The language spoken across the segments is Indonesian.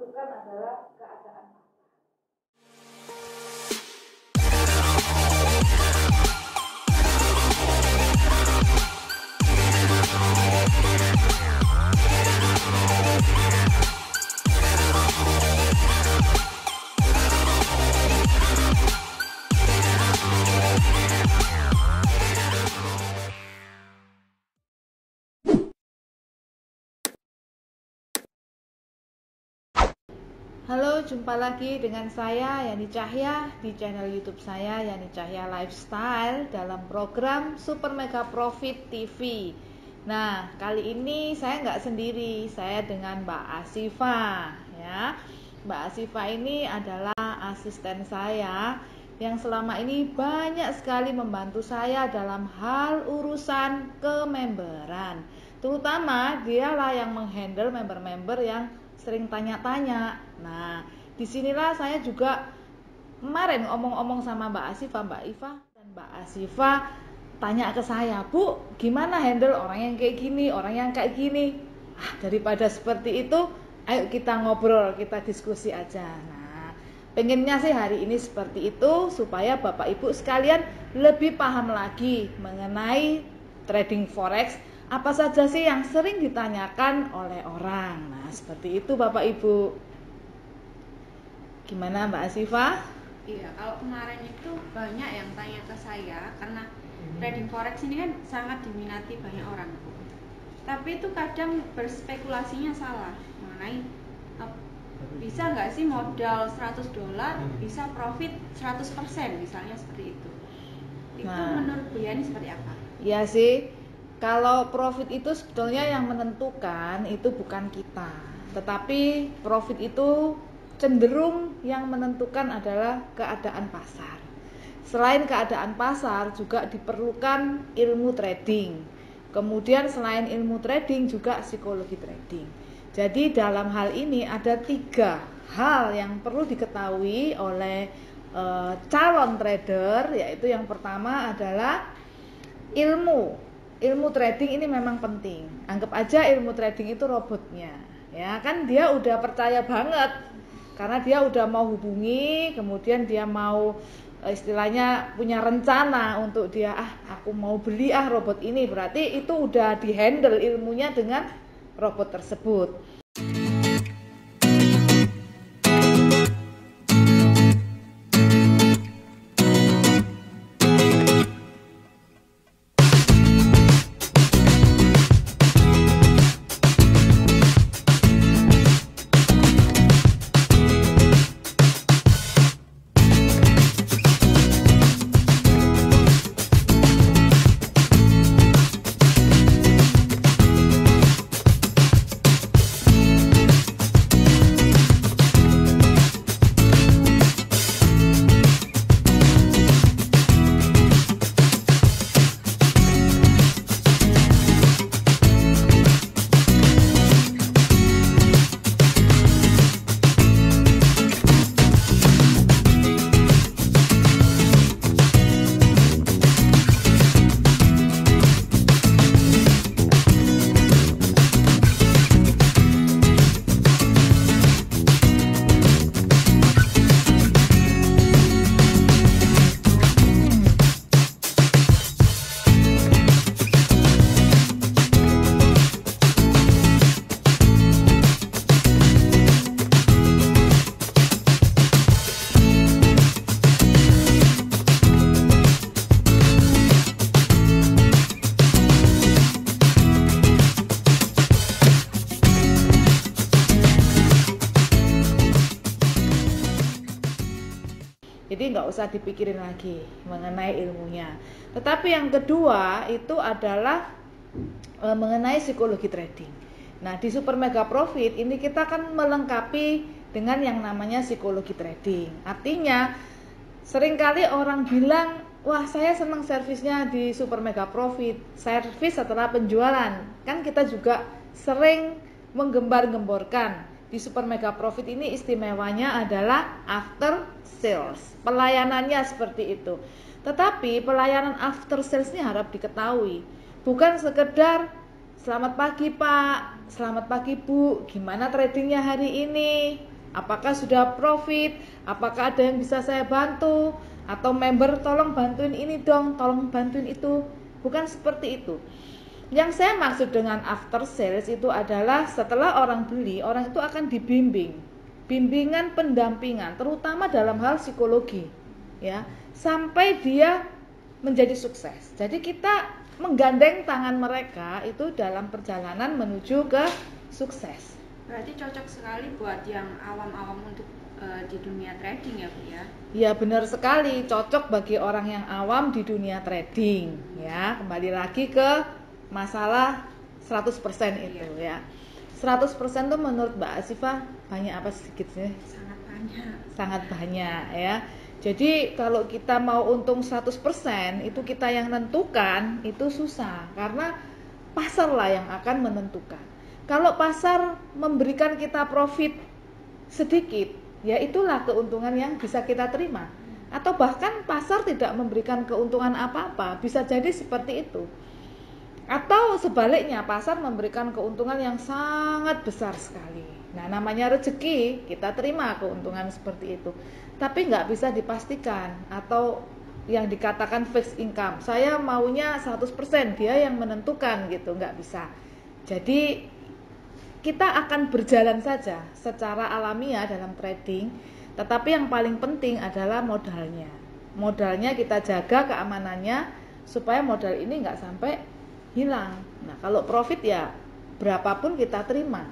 menentukan adalah keadaan. Halo, jumpa lagi dengan saya Yani Cahya di channel YouTube saya Yani Cahya Lifestyle dalam program Super Mega Profit TV. Nah, kali ini saya nggak sendiri, saya dengan Mbak Asifa ya. Mbak Asifa ini adalah asisten saya yang selama ini banyak sekali membantu saya dalam hal urusan kememberan. Terutama dialah yang menghandle member-member yang sering tanya-tanya. Nah, disinilah saya juga kemarin omong-omong sama Mbak Asifa, Mbak Iva, dan Mbak Asifa tanya ke saya, Bu, gimana handle orang yang kayak gini, orang yang kayak gini? Daripada seperti itu, ayo kita ngobrol, kita diskusi aja. Nah, pengennya sih hari ini seperti itu supaya Bapak Ibu sekalian lebih paham lagi mengenai trading forex. Apa saja sih yang sering ditanyakan oleh orang? Nah, seperti itu Bapak Ibu. Gimana Mbak Asifa? Iya, kalau kemarin itu banyak yang tanya ke saya karena trading forex ini kan sangat diminati banyak orang. Tapi itu kadang berspekulasinya salah mengenai bisa nggak sih modal $100 bisa profit 100% misalnya seperti itu. Itu menurut Bu Yani seperti apa? Iya sih. Kalau profit itu sebetulnya yang menentukan itu bukan kita, tetapi profit itu cenderung yang menentukan adalah keadaan pasar. Selain keadaan pasar juga diperlukan ilmu trading. Kemudian selain ilmu trading juga psikologi trading. Jadi dalam hal ini ada 3 hal yang perlu diketahui oleh calon trader, yaitu yang pertama adalah ilmu trading ini memang penting. Anggap aja ilmu trading itu robotnya, ya kan dia udah percaya banget karena dia udah mau hubungi, kemudian dia mau istilahnya punya rencana untuk dia aku mau beli robot ini, berarti itu udah dihandle ilmunya dengan robot tersebut. Jadi nggak usah dipikirin lagi mengenai ilmunya. Tetapi yang kedua itu adalah mengenai psikologi trading. Nah, di Super Mega Profit ini kita kan melengkapi dengan yang namanya psikologi trading. Artinya seringkali orang bilang, wah saya senang servisnya di Super Mega Profit, servis setelah penjualan. Kan kita juga sering menggembar-gemborkan di Super Mega Profit ini istimewanya adalah after sales. Pelayanannya seperti itu. Tetapi pelayanan after sales ini harap diketahui, bukan sekedar selamat pagi Pak, selamat pagi Bu, gimana tradingnya hari ini? apakah sudah profit, apakah ada yang bisa saya bantu, atau member tolong bantuin ini dong, tolong bantuin itu. Bukan seperti itu. Yang saya maksud dengan after sales itu adalah setelah orang beli, orang itu akan dibimbing, bimbingan pendampingan, terutama dalam hal psikologi, ya, sampai dia menjadi sukses. Jadi kita menggandeng tangan mereka itu dalam perjalanan menuju ke sukses. Berarti cocok sekali buat yang awam-awam untuk di dunia trading ya Bu ya? Ya benar sekali, cocok bagi orang yang awam di dunia trading, ya. Kembali lagi ke masalah 100% itu, ya. 100% itu menurut Mbak Asifa banyak apa sedikit sih? Sangat banyak. Sangat banyak, ya. Jadi kalau kita mau untung 100% itu kita yang menentukan, itu susah karena pasar lah yang akan menentukan. Kalau pasar memberikan kita profit sedikit, ya itulah keuntungan yang bisa kita terima. Atau bahkan pasar tidak memberikan keuntungan apa-apa, bisa jadi seperti itu. Atau sebaliknya, pasar memberikan keuntungan yang sangat besar sekali. Nah, namanya rezeki, kita terima keuntungan seperti itu. Tapi nggak bisa dipastikan, atau yang dikatakan fixed income. Saya maunya 100%, dia yang menentukan gitu, nggak bisa. Jadi kita akan berjalan saja secara alamiah dalam trading, tetapi yang paling penting adalah modalnya. Modalnya kita jaga keamanannya supaya modal ini nggak sampai hilang. Nah, kalau profit ya berapapun kita terima.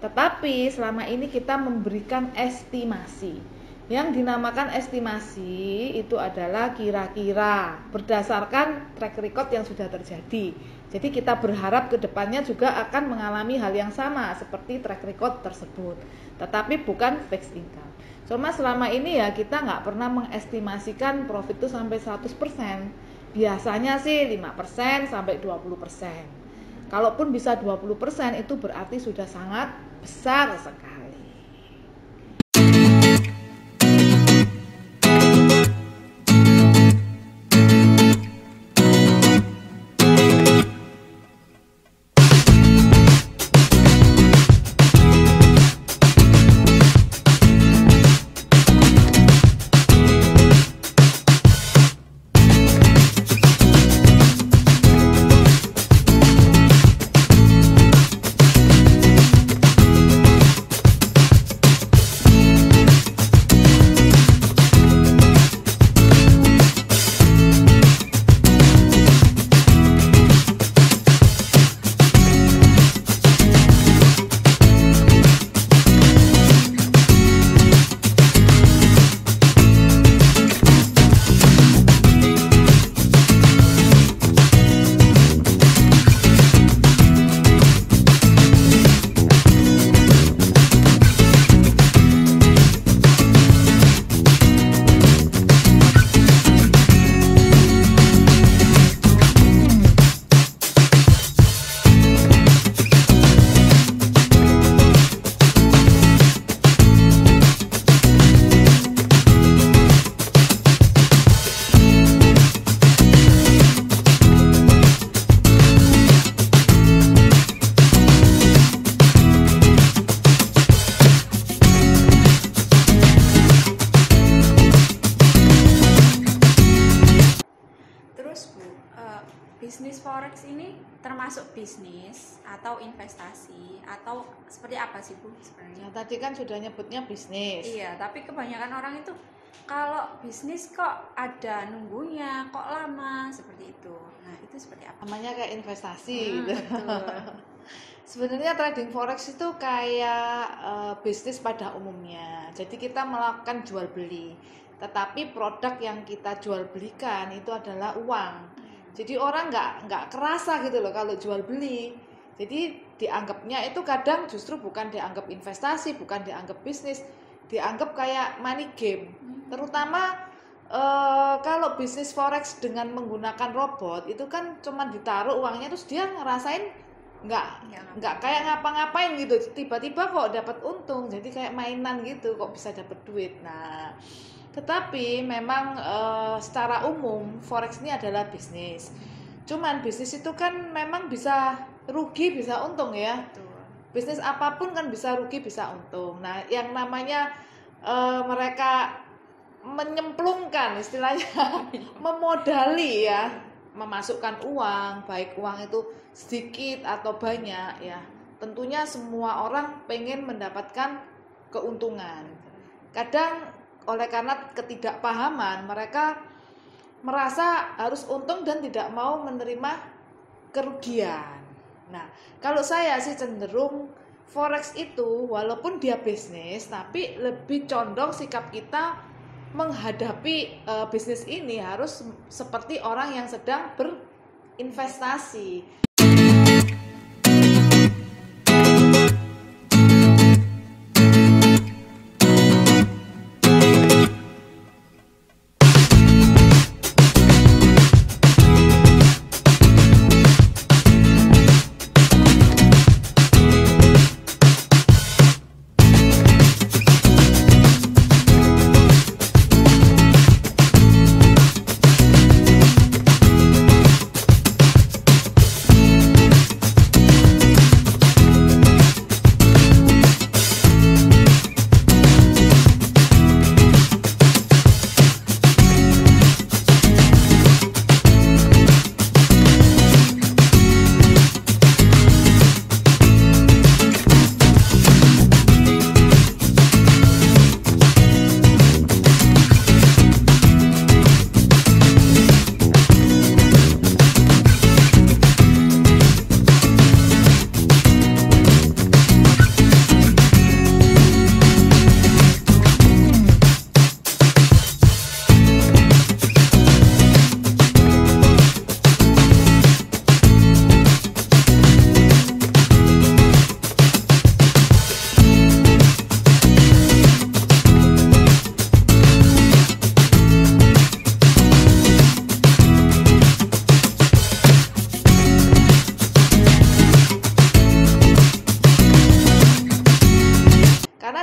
Tetapi selama ini kita memberikan estimasi. Yang dinamakan estimasi itu adalah kira-kira berdasarkan track record yang sudah terjadi. Jadi kita berharap ke depannya juga akan mengalami hal yang sama seperti track record tersebut. Tetapi bukan fixed income. Cuma selama ini ya kita nggak pernah mengestimasikan profit itu sampai 100%. Biasanya sih 5% sampai 20%. Kalaupun bisa 20% itu berarti sudah sangat besar sekali. Bisnis forex ini termasuk bisnis atau investasi atau seperti apa sih Bu sebenarnya? Nah, tadi kan sudah nyebutnya bisnis. Iya, tapi kebanyakan orang itu kalau bisnis kok ada nunggunya, kok lama seperti itu. Nah, itu seperti apa? Namanya kayak investasi gitu. Betul. Sebenarnya trading forex itu kayak bisnis pada umumnya. Jadi kita melakukan jual beli. Tetapi produk yang kita jual belikan itu adalah uang. Jadi orang nggak kerasa gitu loh kalau jual beli. Jadi dianggapnya itu kadang justru bukan dianggap investasi, bukan dianggap bisnis, dianggap kayak money game. Terutama kalau bisnis forex dengan menggunakan robot itu kan cuma ditaruh uangnya terus dia ngerasain nggak kayak ngapa-ngapain gitu. Tiba-tiba kok dapat untung, jadi kayak mainan gitu kok bisa dapat duit. Nah, tetapi memang secara umum forex ini adalah bisnis. Cuman bisnis itu kan memang bisa rugi bisa untung ya. Betul. bisnis apapun kan bisa rugi bisa untung. Nah, yang namanya mereka menyemplungkan istilahnya memodali ya, memasukkan uang, baik uang itu sedikit atau banyak ya. Tentunya semua orang pengen mendapatkan keuntungan. Kadang oleh karena ketidakpahaman mereka merasa harus untung dan tidak mau menerima kerugian. Nah, kalau saya sih cenderung forex itu walaupun dia bisnis tapi lebih condong sikap kita menghadapi bisnis ini harus seperti orang yang sedang berinvestasi.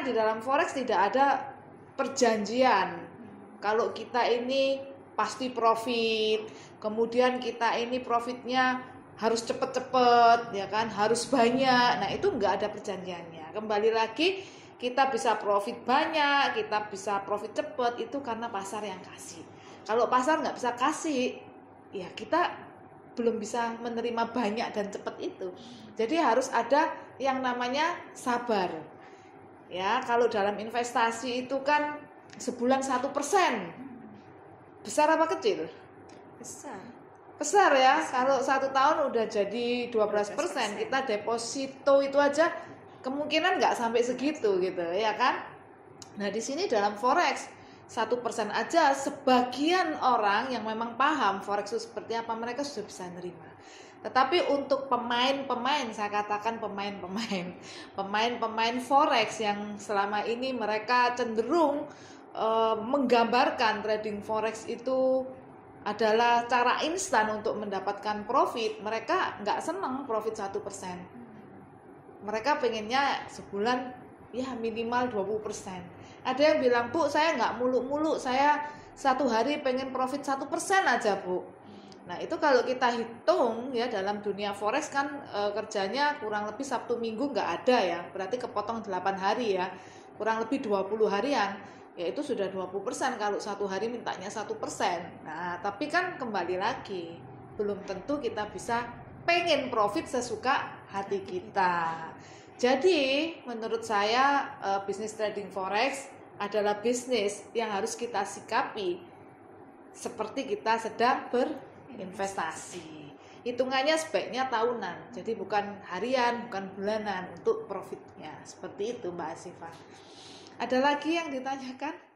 Di dalam forex tidak ada perjanjian kalau kita ini pasti profit, kemudian kita ini profitnya harus cepet-cepet ya kan, harus banyak. Nah, itu enggak ada perjanjiannya. Kembali lagi, kita bisa profit banyak, kita bisa profit cepet, itu karena pasar yang kasih. Kalau pasar nggak bisa kasih, ya kita belum bisa menerima banyak dan cepet itu. Jadi harus ada yang namanya sabar. Ya, kalau dalam investasi itu kan sebulan 1%. Besar apa kecil? Besar. Besar ya. Kalau 1 tahun udah jadi 12%. Kita deposito itu aja kemungkinan nggak sampai segitu gitu, ya kan? Nah, di sini dalam forex 1% aja sebagian orang yang memang paham forex itu seperti apa, mereka sudah bisa nerima. Tetapi untuk pemain-pemain, saya katakan pemain forex yang selama ini mereka cenderung menggambarkan trading forex itu adalah cara instan untuk mendapatkan profit. Mereka nggak senang profit 1%. Mereka pengennya sebulan ya minimal 20%. Ada yang bilang, Bu, saya nggak muluk-muluk, saya satu hari pengen profit 1% aja, Bu. Nah, itu kalau kita hitung ya dalam dunia forex kan kerjanya kurang lebih Sabtu Minggu nggak ada ya, berarti kepotong 8 hari ya, kurang lebih 20 harian, ya itu sudah 20% kalau satu hari mintanya 1%. Nah, tapi kan kembali lagi, belum tentu kita bisa pengen profit sesuka hati kita. Jadi menurut saya bisnis trading forex adalah bisnis yang harus kita sikapi seperti kita sedang berinvestasi. Hitungannya sebaiknya tahunan, jadi bukan harian, bukan bulanan untuk profitnya. Seperti itu Mbak Asifah. Ada lagi yang ditanyakan?